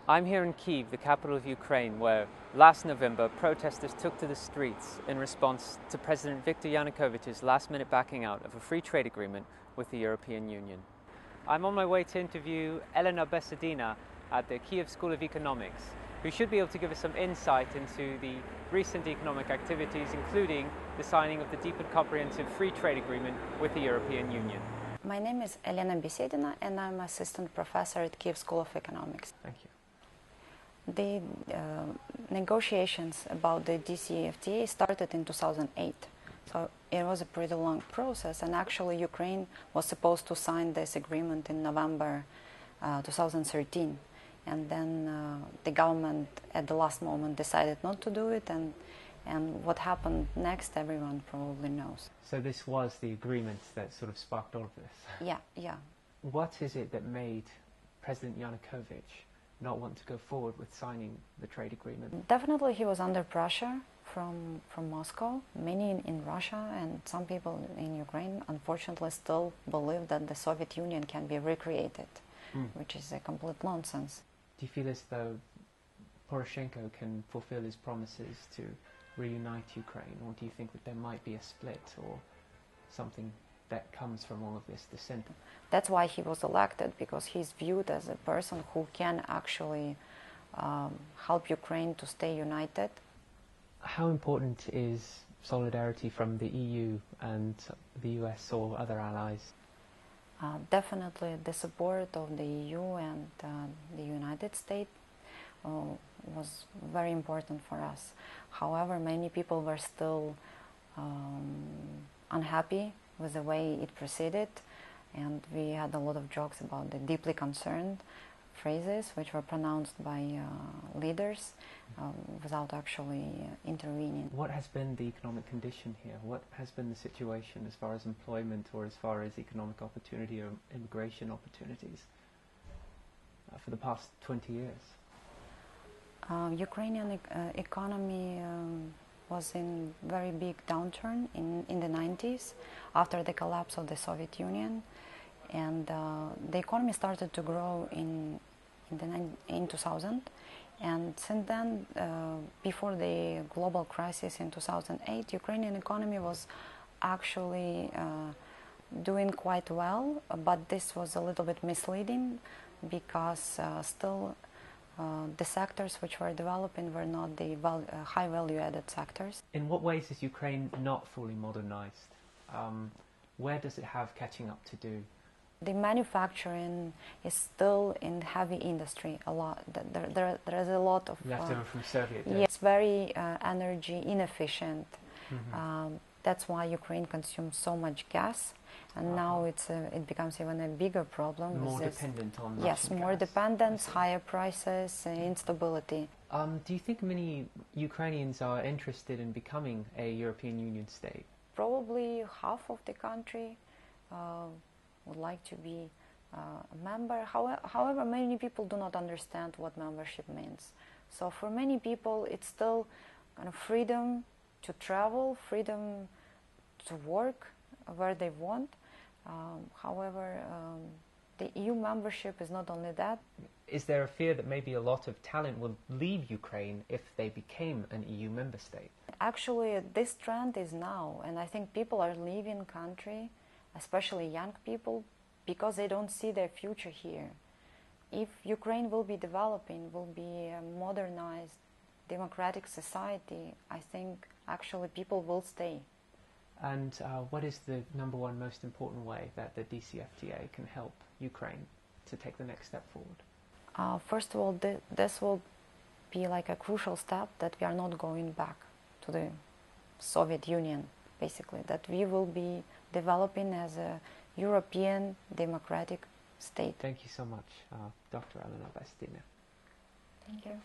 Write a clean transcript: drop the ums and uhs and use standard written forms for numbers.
I'm here in Kiev, the capital of Ukraine, where last November protesters took to the streets in response to President Viktor Yanukovych's last-minute backing out of a free trade agreement with the European Union. I'm on my way to interview Elena Besedina at the Kiev School of Economics, who should be able to give us some insight into the recent economic activities, including the signing of the deep and comprehensive free trade agreement with the European Union. My name is Elena Besaedina and I'm assistant professor at Kiev School of Economics. Thank you. The negotiations about the DCFTA started in 2008, so it was a pretty long process, and actually Ukraine was supposed to sign this agreement in November 2013, and then the government at the last moment decided not to do it, and what happened next everyone probably knows. So this was the agreement that sort of sparked all of this? Yeah. What is it that made President Yanukovych not want to go forward with signing the trade agreement? Definitely he was under pressure from Moscow. Many in Russia and some people in Ukraine unfortunately still believe that the Soviet Union can be recreated, which is a complete nonsense. Do you feel as though Poroshenko can fulfill his promises to reunite Ukraine, or do you think that there might be a split or something that comes from all of this dissent? That's why he was elected, because he's viewed as a person who can actually help Ukraine to stay united. How important is solidarity from the EU and the US or other allies? Definitely the support of the EU and the United States was very important for us. However, many people were still unhappy with the way it proceeded, and we had a lot of jokes about the deeply concerned phrases which were pronounced by leaders without actually intervening. What has been the economic condition here? What has been the situation as far as employment or as far as economic opportunity or immigration opportunities for the past 20 years? Ukrainian economy was in very big downturn in the 90s after the collapse of the Soviet Union, and the economy started to grow in 2000, and since then, before the global crisis in 2008, Ukrainian economy was actually doing quite well, but this was a little bit misleading because still the sectors which were developing were not the high value-added sectors. In what ways is Ukraine not fully modernized? Where does it have catching up to do? The manufacturing is still in heavy industry a lot. There is a lot of... Leftover from Soviet days. Yeah, it's very energy inefficient. That's why Ukraine consumes so much gas, and now it becomes even a bigger problem. More dependent on Russian Yes, more gas. dependence, higher prices, instability. Do you think many Ukrainians are interested in becoming a European Union state? Probably half of the country would like to be a member. However, many people do not understand what membership means. So for many people, it's still kind of freedom to travel, freedom to work where they want. However, the EU membership is not only that. Is there a fear that maybe a lot of talent will leave Ukraine if they became an EU member state? Actually, this trend is now, and I think people are leaving country, especially young people, because they don't see their future here. If Ukraine will be developing, will be a modernized, democratic society, I think actually people will stay. And what is the number one most important way that the DCFTA can help Ukraine to take the next step forward? First of all, this will be like a crucial step that we are not going back to the Soviet Union, basically, that we will be developing as a European democratic state. Thank you so much, Dr. Elena Besedina. Thank you.